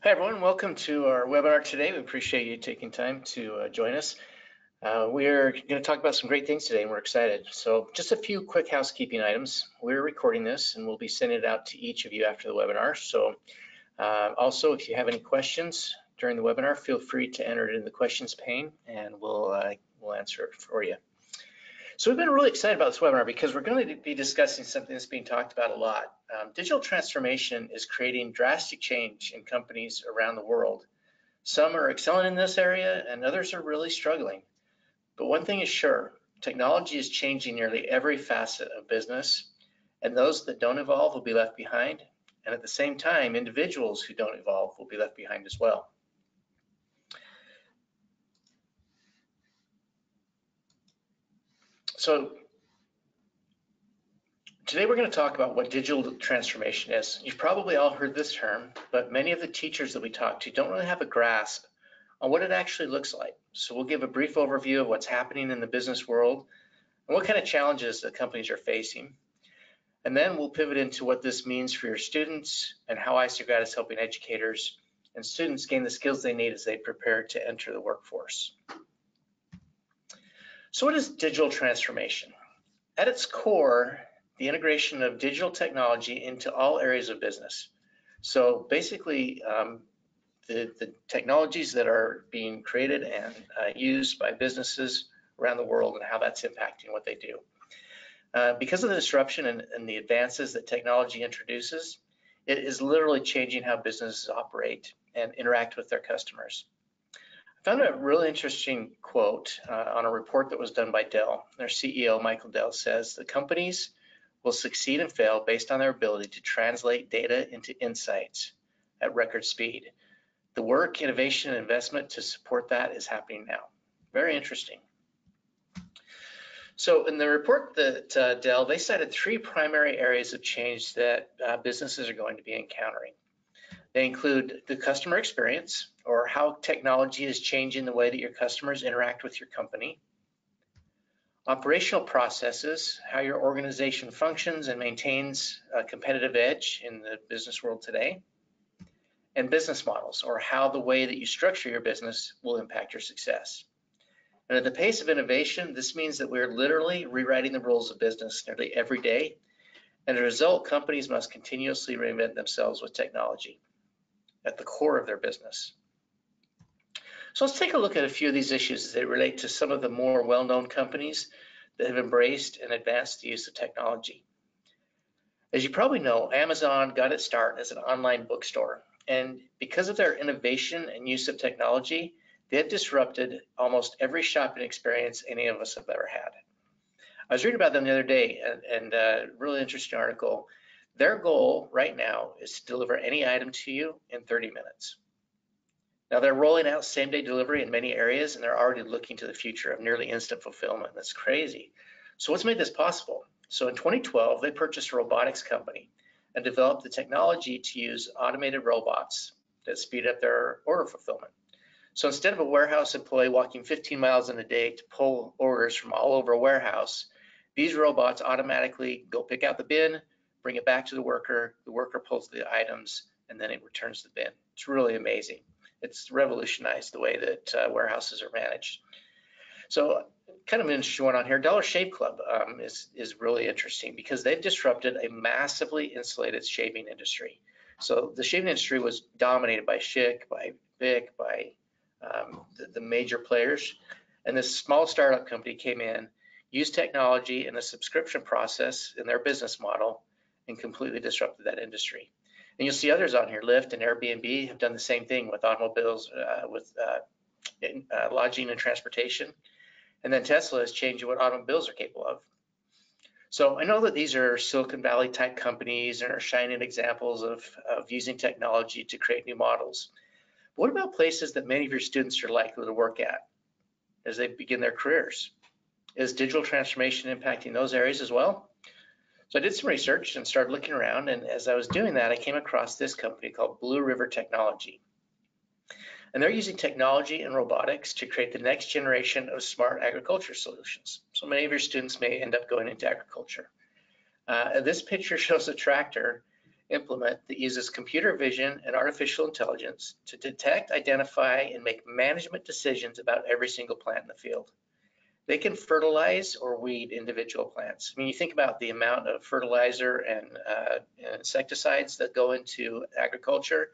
Hi everyone, welcome to our webinar today. We appreciate you taking time to join us. We're going to talk about some great things today and we're excited. So just a few quick housekeeping items. We're recording this and we'll be sending it out to each of you after the webinar. So also, if you have any questions during the webinar, feel free to enter it in the questions pane and we'll answer it for you. So we've been really excited about this webinar because we're going to be discussing something that's being talked about a lot. Digital transformation is creating drastic change in companies around the world. Some are excelling in this area and others are really struggling. But one thing is sure, technology is changing nearly every facet of business, and those that don't evolve will be left behind. And at the same time, individuals who don't evolve will be left behind as well. So today we're going to talk about what digital transformation is. You've probably all heard this term, but many of the teachers that we talk to don't really have a grasp on what it actually looks like. So we'll give a brief overview of what's happening in the business world and what kind of challenges the companies are facing. And then we'll pivot into what this means for your students and how Isograd is helping educators and students gain the skills they need as they prepare to enter the workforce. So what is digital transformation? At its core, the integration of digital technology into all areas of business. So basically, the technologies that are being created and used by businesses around the world and how that's impacting what they do. Because of the disruption and the advances that technology introduces, it is literally changing how businesses operate and interact with their customers. I found a really interesting quote on a report that was done by Dell. Their CEO, Michael Dell, says the companies will succeed and fail based on their ability to translate data into insights at record speed. The work, innovation, and investment to support that is happening now. Very interesting. So in the report that Dell, they cited three primary areas of change that businesses are going to be encountering. They include the customer experience, or how technology is changing the way that your customers interact with your company. Operational processes, how your organization functions and maintains a competitive edge in the business world today. And business models, or how the way that you structure your business will impact your success. And at the pace of innovation, this means that we're literally rewriting the rules of business nearly every day. And as a result, companies must continuously reinvent themselves with technology at the core of their business. So let's take a look at a few of these issues as they relate to some of the more well-known companies that have embraced and advanced the use of technology. As you probably know, Amazon got its start as an online bookstore. And because of their innovation and use of technology, they have disrupted almost every shopping experience any of us have ever had. I was reading about them the other day and a really interesting article. Their goal right now is to deliver any item to you in 30 minutes. Now they're rolling out same-day delivery in many areas and they're already looking to the future of nearly instant fulfillment. That's crazy. So what's made this possible? So in 2012, they purchased a robotics company and developed the technology to use automated robots that speed up their order fulfillment. So instead of a warehouse employee walking 15 miles in a day to pull orders from all over a warehouse, these robots automatically go pick out the bin, bring it back to the worker pulls the items, and then it returns the bin. It's really amazing. It's revolutionized the way that warehouses are managed. So kind of an interesting one on here, Dollar Shave Club is really interesting because they've disrupted a massively insulated shaving industry. So the shaving industry was dominated by Schick, by Vic, by the major players. And this small startup company came in, used technology and a subscription process in their business model and completely disrupted that industry. And you'll see others on here, Lyft and Airbnb have done the same thing with automobiles, with lodging and transportation. And then Tesla is changing what automobiles are capable of. So I know that these are Silicon Valley type companies and are shining examples of using technology to create new models. But what about places that many of your students are likely to work at as they begin their careers? Is digital transformation impacting those areas as well? So I did some research and started looking around, and as I was doing that, I came across this company called Blue River Technology. And they're using technology and robotics to create the next generation of smart agriculture solutions. So many of your students may end up going into agriculture. This picture shows a tractor implement that uses computer vision and artificial intelligence to detect, identify, and make management decisions about every single plant in the field. They can fertilize or weed individual plants. I mean, you think about the amount of fertilizer and insecticides that go into agriculture.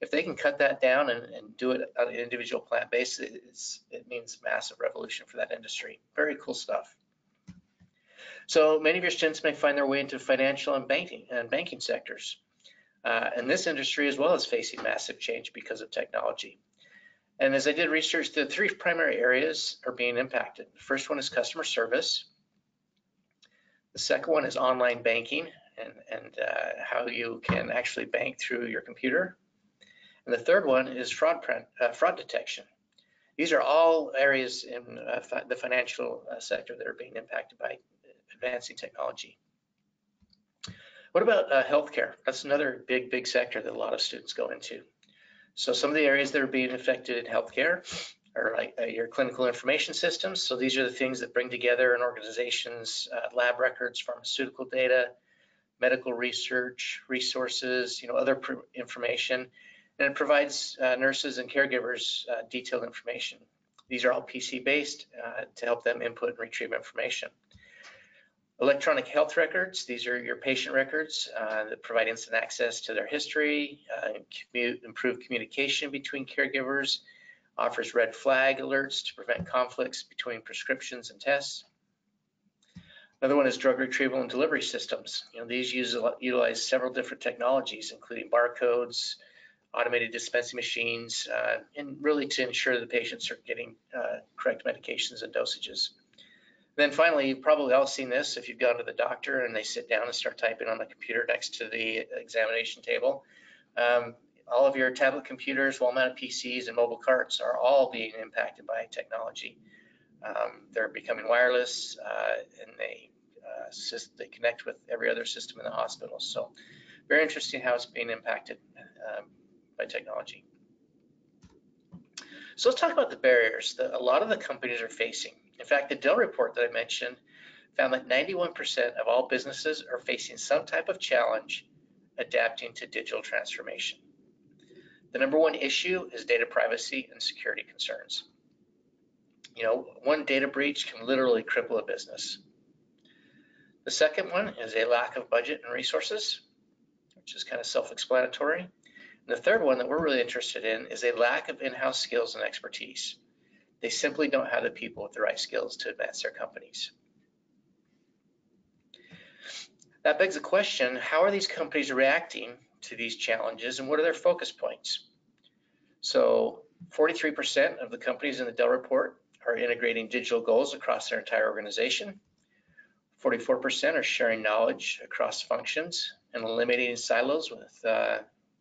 If they can cut that down and do it on an individual plant basis, it means massive revolution for that industry. Very cool stuff. So many of your students may find their way into financial and banking sectors. And this industry as well is facing massive change because of technology. And as I did research, the three primary areas are being impacted. The first one is customer service. The second one is online banking and how you can actually bank through your computer. And the third one is fraud detection. These are all areas in the financial sector that are being impacted by advancing technology. What about healthcare? That's another big sector that a lot of students go into. So some of the areas that are being affected in healthcare are like your clinical information systems. So these are the things that bring together an organization's lab records, pharmaceutical data, medical research, resources, other information, and it provides nurses and caregivers detailed information. These are all PC-based to help them input and retrieve information. Electronic health records, these are your patient records that provide instant access to their history, improve communication between caregivers, offers red flag alerts to prevent conflicts between prescriptions and tests. Another one is drug retrieval and delivery systems. These utilize several different technologies, including barcodes, automated dispensing machines, and really to ensure the patients are getting correct medications and dosages. Then finally, you've probably all seen this if you've gone to the doctor and they sit down and start typing on the computer next to the examination table. All of your tablet computers, wall-mounted PCs, and mobile carts are all being impacted by technology. They're becoming wireless and they connect with every other system in the hospital. So very interesting how it's being impacted by technology. So let's talk about the barriers that a lot of the companies are facing. In fact, the Dell report that I mentioned found that 91% of all businesses are facing some type of challenge adapting to digital transformation. The number one issue is data privacy and security concerns. One data breach can literally cripple a business. The second one is a lack of budget and resources, which is kind of self-explanatory. And the third one that we're really interested in is a lack of in-house skills and expertise. They simply don't have the people with the right skills to advance their companies. That begs the question, how are these companies reacting to these challenges and what are their focus points? So 43% of the companies in the Dell report are integrating digital goals across their entire organization. 44% are sharing knowledge across functions and eliminating silos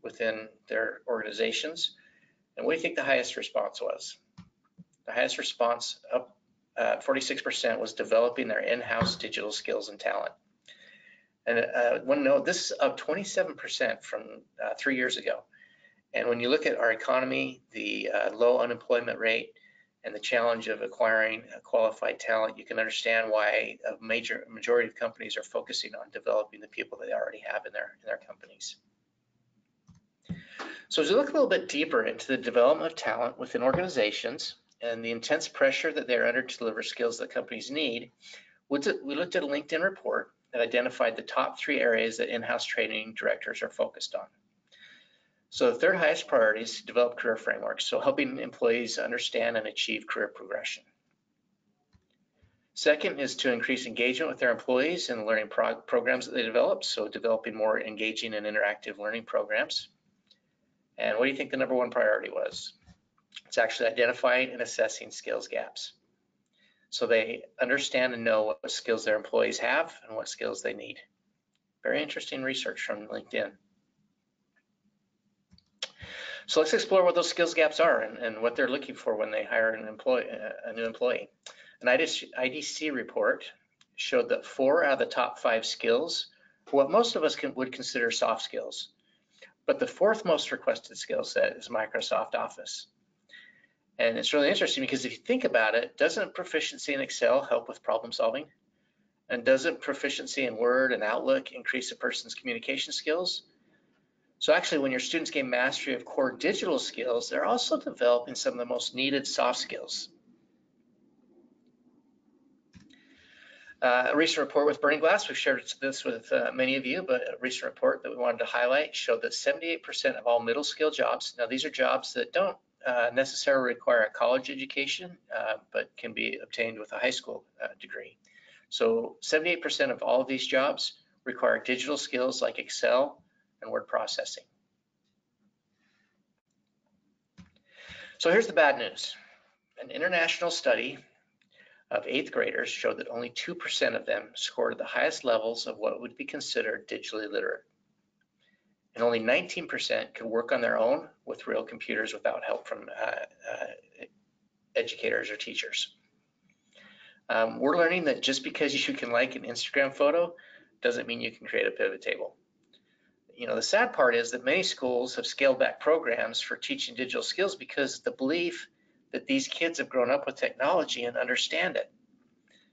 within their organizations. And what do you think the highest response was? The highest response, up 46%, was developing their in-house digital skills and talent. And one note, this is up 27% from 3 years ago. And when you look at our economy, the low unemployment rate, and the challenge of acquiring qualified talent, you can understand why a majority of companies are focusing on developing the people they already have in their companies. So as we look a little bit deeper into the development of talent within organizations and the intense pressure that they're under to deliver skills that companies need, we looked at a LinkedIn report that identified the top 3 areas that in-house training directors are focused on. So the third highest priority is to develop career frameworks, so helping employees understand and achieve career progression. Second is to increase engagement with their employees and the learning programs that they develop, so developing more engaging and interactive learning programs. And what do you think the number 1 priority was? It's actually identifying and assessing skills gaps. So they understand and know what skills their employees have and what skills they need. Very interesting research from LinkedIn. So let's explore what those skills gaps are and what they're looking for when they hire a new employee. An IDC report showed that 4 out of the top 5 skills are what most of us would consider soft skills. But the 4th most requested skill set is Microsoft Office. And it's really interesting because if you think about it, doesn't proficiency in Excel help with problem solving? And doesn't proficiency in Word and Outlook increase a person's communication skills? So actually, when your students gain mastery of core digital skills, they're also developing some of the most needed soft skills. A recent report with Burning Glass, we've shared this with many of you, but a recent report that we wanted to highlight showed that 78% of all middle skill jobs, now these are jobs that don't necessarily require a college education, but can be obtained with a high school degree. So 78% of all of these jobs require digital skills like Excel and word processing. So here's the bad news. An international study of 8th graders showed that only 2% of them scored at the highest levels of what would be considered digitally literate. And only 19% could work on their own with real computers without help from educators or teachers. We're learning that just because you can like an Instagram photo doesn't mean you can create a pivot table. You know, the sad part is that many schools have scaled back programs for teaching digital skills because the belief that these kids have grown up with technology and understand it.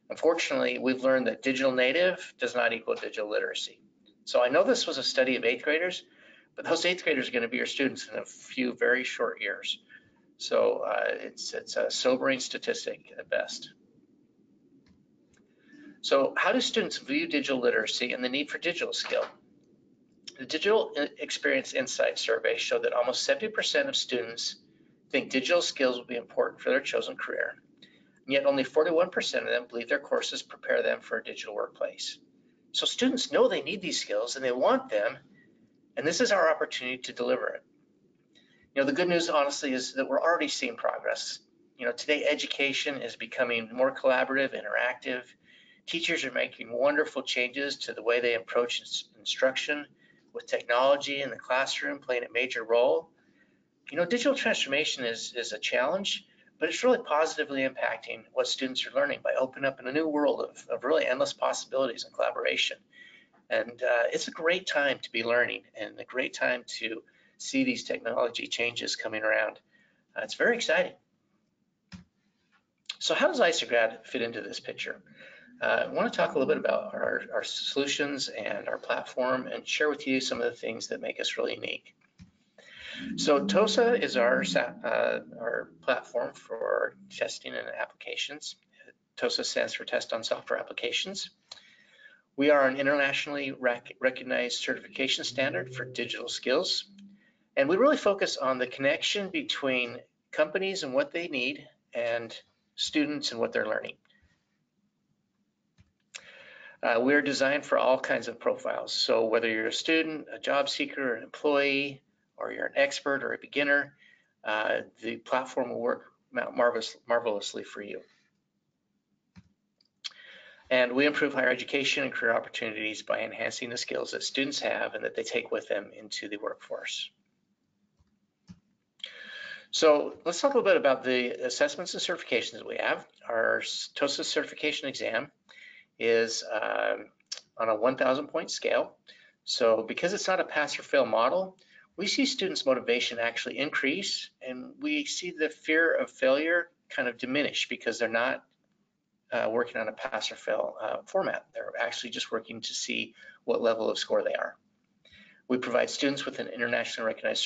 Unfortunately, we've learned that digital native does not equal digital literacy. So I know this was a study of 8th graders, but those 8th graders are going to be your students in a few very short years. So it's a sobering statistic at best. So how do students view digital literacy and the need for digital skill? The Digital Experience Insight survey showed that almost 70% of students think digital skills will be important for their chosen career, and yet only 41% of them believe their courses prepare them for a digital workplace. So students know they need these skills and they want them, and this is our opportunity to deliver it. You know, the good news, honestly, is that we're already seeing progress. You know, today education is becoming more collaborative, interactive. Teachers are making wonderful changes to the way they approach instruction, with technology in the classroom playing a major role. You know, digital transformation is a challenge, but it's really positively impacting what students are learning by opening up in a new world of really endless possibilities and collaboration. And it's a great time to be learning and a great time to see these technology changes coming around. It's very exciting. So how does Isograd fit into this picture? I want to talk a little bit about our solutions and our platform and share with you some of the things that make us really unique. So Tosa is our platform for testing and applications. Tosa stands for Test on Software Applications. We are an internationally recognized certification standard for digital skills, and we really focus on the connection between companies and what they need and students and what they're learning. We're designed for all kinds of profiles. So whether you're a student, a job seeker, an employee, or you're an expert or a beginner, the platform will work marvelously for you. And we improve higher education and career opportunities by enhancing the skills that students have and that they take with them into the workforce. So let's talk a little bit about the assessments and certifications that we have. Our TOSA certification exam is on a 1,000 point scale. So because it's not a pass or fail model, we see students' motivation actually increase, and we see the fear of failure kind of diminish because they're not working on a pass or fail format. They're actually just working to see what level of score they are. We provide students with an internationally recognized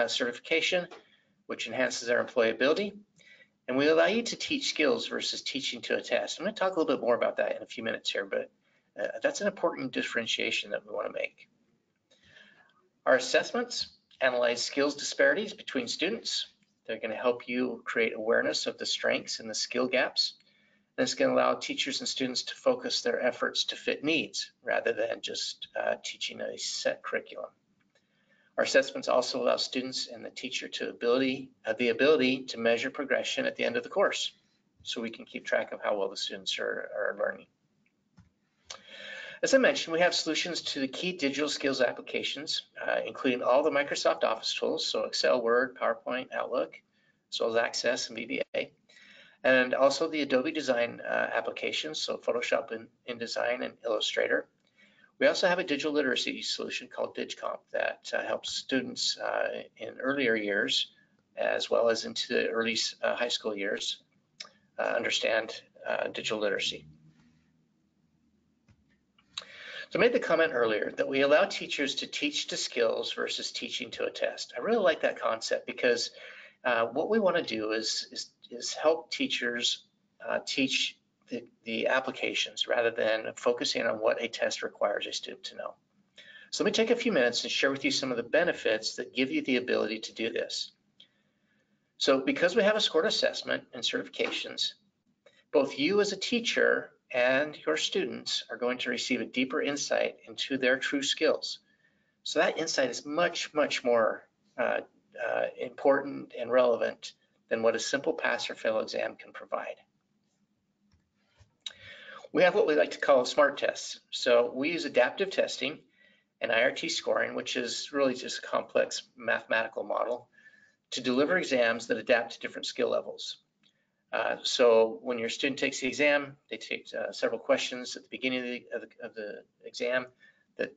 certification, which enhances their employability. And we allow you to teach skills versus teaching to a test. I'm going to talk a little bit more about that in a few minutes here, but that's an important differentiation that we want to make. Our assessments analyze skills disparities between students. They're going to help you create awareness of the strengths and the skill gaps. And it's going to allow teachers and students to focus their efforts to fit needs rather than just teaching a set curriculum. Our assessments also allow students and the teacher to the ability to measure progression at the end of the course, so we can keep track of how well the students are learning. As I mentioned, we have solutions to the key digital skills applications, including all the Microsoft Office tools, so Excel, Word, PowerPoint, Outlook, as well as Access and VBA, and also the Adobe Design applications, so Photoshop, InDesign, and Illustrator. We also have a digital literacy solution called DigComp that helps students in earlier years, as well as into the early high school years, understand digital literacy. So I made the comment earlier that we allow teachers to teach to skills versus teaching to a test. I really like that concept because what we want to do is help teachers teach the applications rather than focusing on what a test requires a student to know. So let me take a few minutes and share with you some of the benefits that give you the ability to do this. So because we have a scored assessment and certifications, both you as a teacher and your students are going to receive a deeper insight into their true skills. So that insight is much, much more important and relevant than what a simple pass or fail exam can provide. We have what we like to call SMART tests. So we use adaptive testing and IRT scoring, which is really just a complex mathematical model, to deliver exams that adapt to different skill levels. So when your student takes the exam, they take several questions at the beginning of the exam that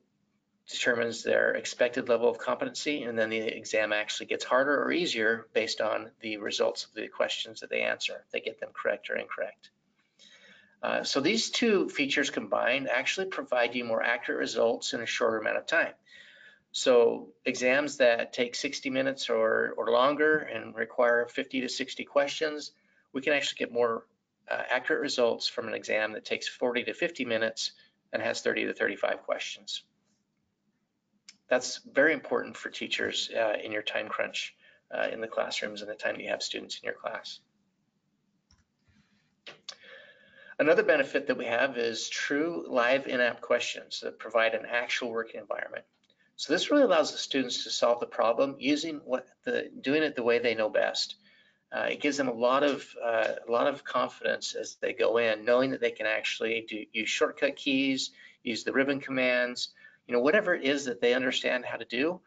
determines their expected level of competency, and then the exam actually gets harder or easier based on the results of the questions that they answer. They get them correct or incorrect. So these two features combined actually provide you more accurate results in a shorter amount of time. So exams that take 60 minutes or longer and require 50 to 60 questions, we can actually get more accurate results from an exam that takes 40 to 50 minutes and has 30 to 35 questions. That's very important for teachers in your time crunch in the classrooms and the time that you have students in your class. Another benefit that we have is true live in-app questions that provide an actual working environment. So this really allows the students to solve the problem using doing it the way they know best. It gives them a lot of confidence as they go in, knowing that they can actually use shortcut keys, use the ribbon commands, whatever it is that they understand how to do,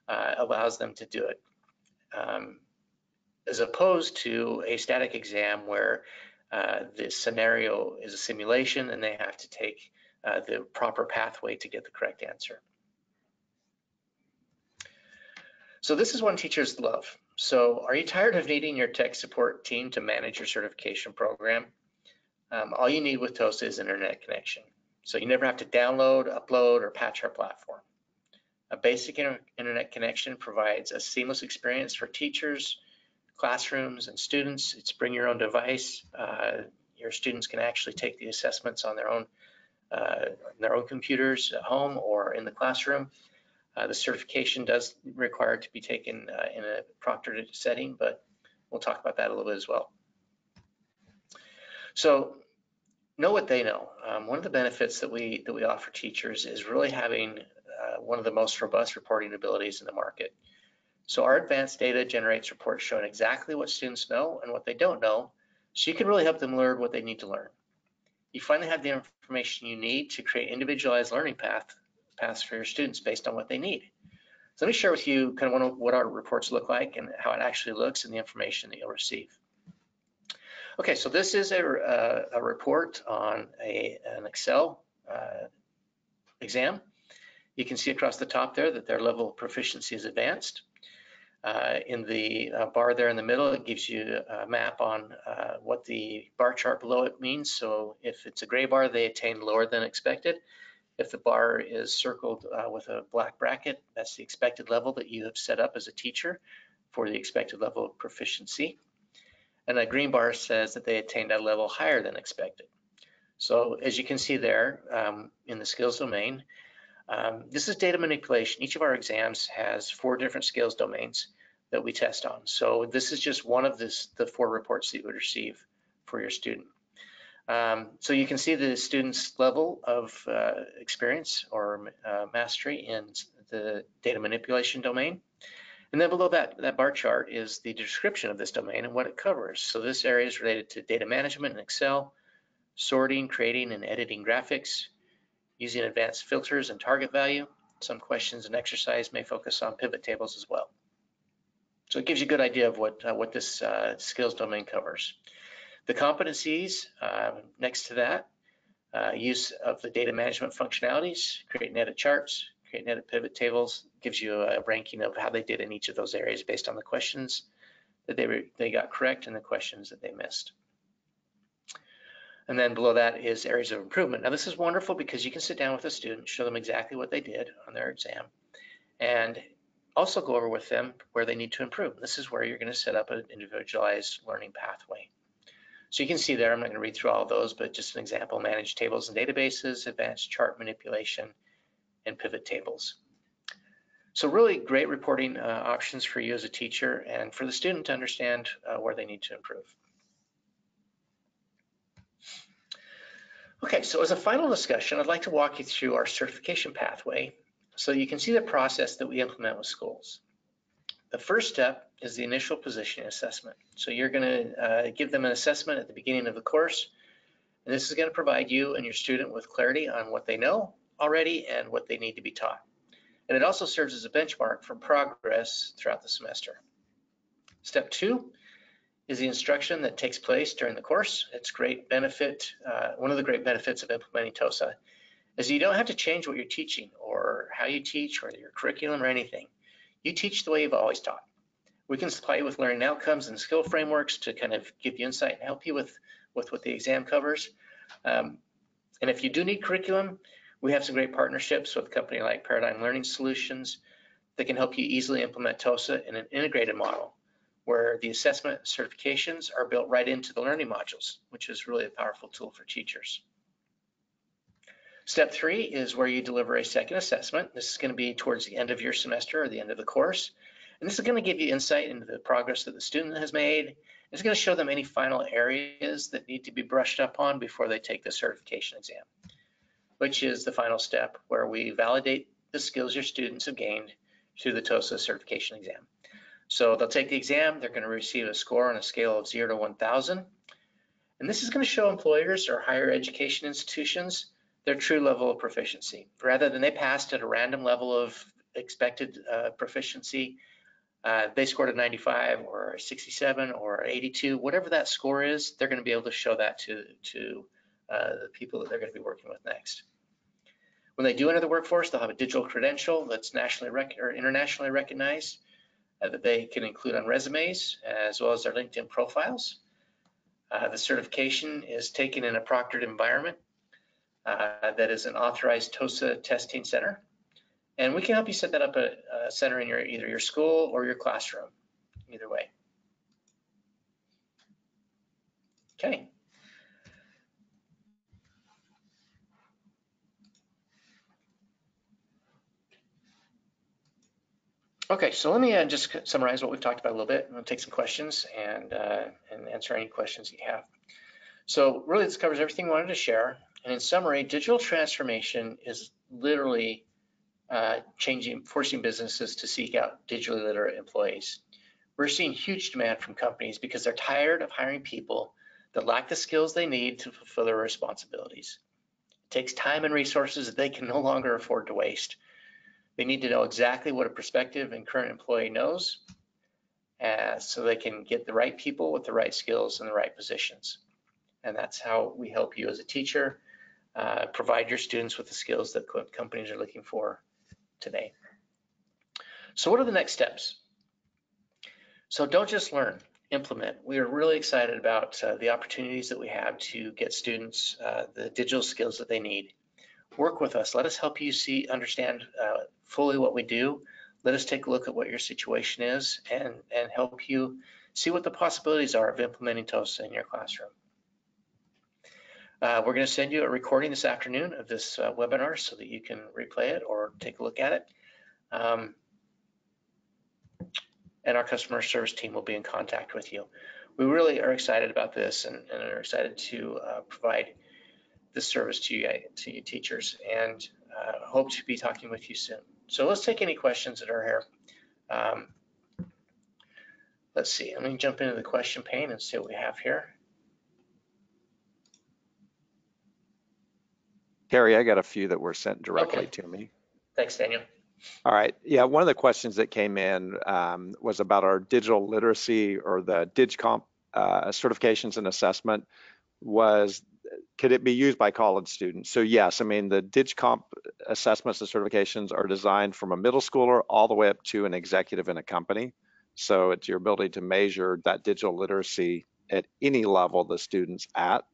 allows them to do it. As opposed to a static exam where the scenario is a simulation and they have to take the proper pathway to get the correct answer. So this is one teachers love. So are you tired of needing your tech support team to manage your certification program? All you need with Tosa is internet connection. So you never have to download, upload, or patch our platform. A basic internet connection provides a seamless experience for teachers, classrooms, and students. It's bring your own device. Your students can actually take the assessments on their own computers at home or in the classroom. The certification does require it to be taken in a proctored setting, but we'll talk about that a little bit as well. So know what they know. One of the benefits that we offer teachers is really having one of the most robust reporting abilities in the market. So our advanced data generates reports showing exactly what students know and what they don't know, so you can really help them learn what they need to learn. You finally have the information you need to create individualized learning paths for your students based on what they need. So let me share with you kind of what our reports look like and how it actually looks and the information that you'll receive. Okay, so this is a report on an Excel exam. You can see across the top there that their level of proficiency is advanced. In the bar there in the middle, it gives you a map on what the bar chart below it means. So if it's a gray bar, they attained lower than expected. If the bar is circled with a black bracket, that's the expected level that you have set up as a teacher for the expected level of proficiency. And a green bar says that they attained a level higher than expected. So as you can see there in the skills domain, this is data manipulation. Each of our exams has 4 different skills domains that we test on. So this is just one of the 4 reports that you would receive for your student. So you can see the student's level of experience or mastery in the data manipulation domain. And then below that bar chart is the description of this domain and what it covers. So this area is related to data management in Excel, sorting, creating, and editing graphics, using advanced filters and target value. Some questions and exercise may focus on pivot tables as well. So it gives you a good idea of what this skills domain covers. The competencies next to that, use of the data management functionalities, create and edit charts, create and edit pivot tables, gives you a ranking of how they did in each of those areas based on the questions that they got correct and the questions that they missed. And then below that is areas of improvement. Now this is wonderful because you can sit down with a student, show them exactly what they did on their exam, and also go over with them where they need to improve. This is where you're going to set up an individualized learning pathway. So you can see there, I'm not going to read through all of those, but just an example: manage tables and databases, advanced chart manipulation, and pivot tables. So really great reporting options for you as a teacher and for the student to understand where they need to improve. Okay, so as a final discussion, I'd like to walk you through our certification pathway so you can see the process that we implement with schools. The first step is the initial positioning assessment. So you're going to give them an assessment at the beginning of the course, and this is going to provide you and your student with clarity on what they know already and what they need to be taught. And it also serves as a benchmark for progress throughout the semester. Step 2 is the instruction that takes place during the course. It's great benefit. One of the great benefits of implementing Tosa is you don't have to change what you're teaching or how you teach or your curriculum or anything. You teach the way you've always taught. We can supply you with learning outcomes and skill frameworks to kind of give you insight and help you with what the exam covers. And if you do need curriculum, we have some great partnerships with a company like Paradigm Learning Solutions that can help you easily implement Tosa in an integrated model where the assessment certifications are built right into the learning modules, which is really a powerful tool for teachers. Step 3 is where you deliver a second assessment. This is going to be towards the end of your semester or the end of the course. And this is going to give you insight into the progress that the student has made. It's going to show them any final areas that need to be brushed up on before they take the certification exam, which is the final step where we validate the skills your students have gained through the Tosa certification exam. So they'll take the exam, they're going to receive a score on a scale of 0 to 1,000. And this is going to show employers or higher education institutions their true level of proficiency. Rather than they passed at a random level of expected proficiency, they scored a 95 or a 67 or 82, whatever that score is, they're going to be able to show that to the people that they're going to be working with next. When they do enter the workforce, they'll have a digital credential that's nationally or internationally recognized that they can include on resumes as well as their LinkedIn profiles. The certification is taken in a proctored environment that is an authorized Tosa testing center. And we can help you set that up a center in either your school or your classroom, either way. Okay. Okay, so let me just summarize what we've talked about a little bit. I'm going to take some questions and answer any questions you have. So really this covers everything we wanted to share. And in summary, digital transformation is literally forcing businesses to seek out digitally literate employees. We're seeing huge demand from companies because they're tired of hiring people that lack the skills they need to fulfill their responsibilities. It takes time and resources that they can no longer afford to waste. They need to know exactly what a prospective and current employee knows so they can get the right people with the right skills in the right positions. And that's how we help you as a teacher provide your students with the skills that companies are looking for today. So what are the next steps? So don't just learn, implement. We are really excited about the opportunities that we have to get students the digital skills that they need. Work with us. Let us help you understand fully what we do. Let us take a look at what your situation is and help you see what the possibilities are of implementing Tosa in your classroom. We're going to send you a recording this afternoon of this webinar so that you can replay it or take a look at it. And our customer service team will be in contact with you. We really are excited about this and are excited to provide this service to you teachers, and hope to be talking with you soon. So let's take any questions that are here. Let's see, I'm going to jump into the question pane and see what we have here. Carrie, I got a few that were sent directly to me. Thanks, Daniel. All right. Yeah, one of the questions that came in was about our digital literacy or the DigComp certifications and assessment. Could it be used by college students? So yes, I mean, the DigComp assessments and certifications are designed from a middle schooler all the way up to an executive in a company. So it's your ability to measure that digital literacy at any level the student's at.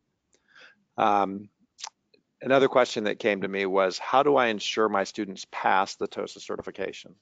Another question that came to me was, how do I ensure my students pass the TOSA certification?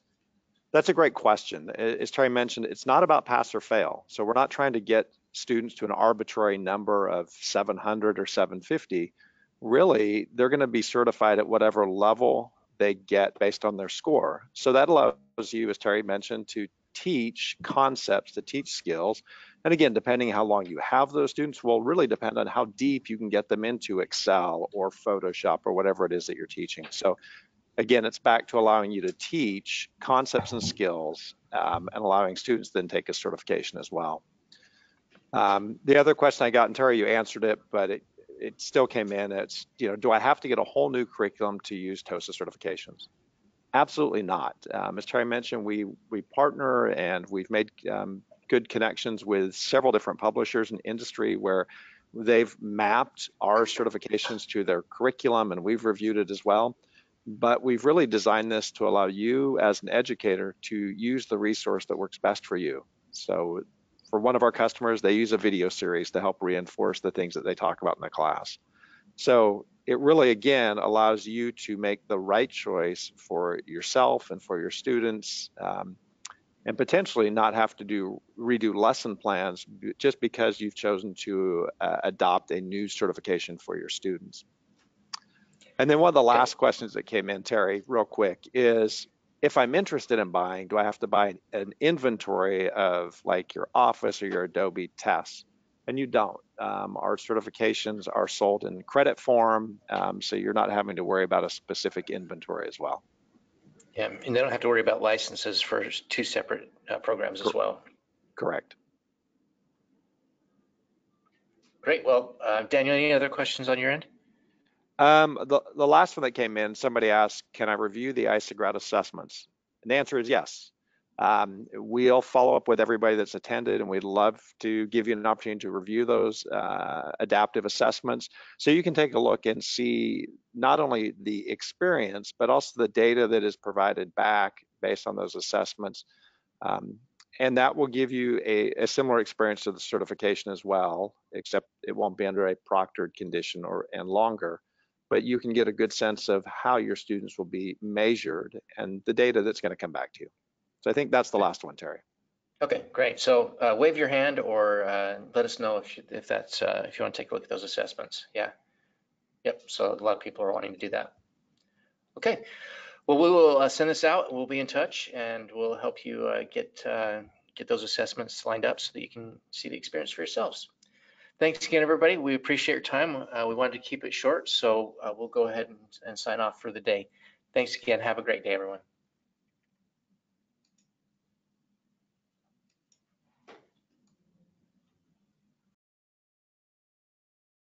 That's a great question. As Terry mentioned, it's not about pass or fail. So we're not trying to get students to an arbitrary number of 700 or 750. Really, they're going to be certified at whatever level they get based on their score. So that allows you, as Terry mentioned, to teach concepts, to teach skills. And again, depending how long you have those students will really depend on how deep you can get them into Excel or Photoshop or whatever it is that you're teaching. So again, it's back to allowing you to teach concepts and skills and allowing students then take a certification as well. The other question I got, and Terry, you answered it, but it still came in. It's, do I have to get a whole new curriculum to use TOSA certifications? Absolutely not. As Terry mentioned, we partner and we've made good connections with several different publishers in industry where they've mapped our certifications to their curriculum and we've reviewed it as well. But we've really designed this to allow you as an educator to use the resource that works best for you. So for one of our customers, they use a video series to help reinforce the things that they talk about in the class. So it really, again, allows you to make the right choice for yourself and for your students, and potentially not have to redo lesson plans just because you've chosen to adopt a new certification for your students. And then one of the last questions that came in, Terry, real quick, is if I'm interested in buying, do I have to buy an inventory of like your Office or your Adobe tests? And you don't. Our certifications are sold in credit form, so you're not having to worry about a specific inventory as well. Yeah, and they don't have to worry about licenses for two separate programs as well. Correct. Great. Well, Daniel, any other questions on your end? The last one that came in, somebody asked, can I review the Isograd assessments? And the answer is yes. We'll follow up with everybody that's attended, and we'd love to give you an opportunity to review those adaptive assessments so you can take a look and see not only the experience, but also the data that is provided back based on those assessments. And that will give you a similar experience to the certification as well, except it won't be under a proctored condition and longer. But you can get a good sense of how your students will be measured and the data that's going to come back to you. So I think that's the last one, Terry. Okay, great. So wave your hand or let us know if you want to take a look at those assessments. Yeah. Yep. So a lot of people are wanting to do that. Okay. Well, we will send this out. We'll be in touch, and we'll help you get those assessments lined up so that you can see the experience for yourselves. Thanks again, everybody. We appreciate your time. We wanted to keep it short, so we'll go ahead and sign off for the day. Thanks again. Have a great day, everyone.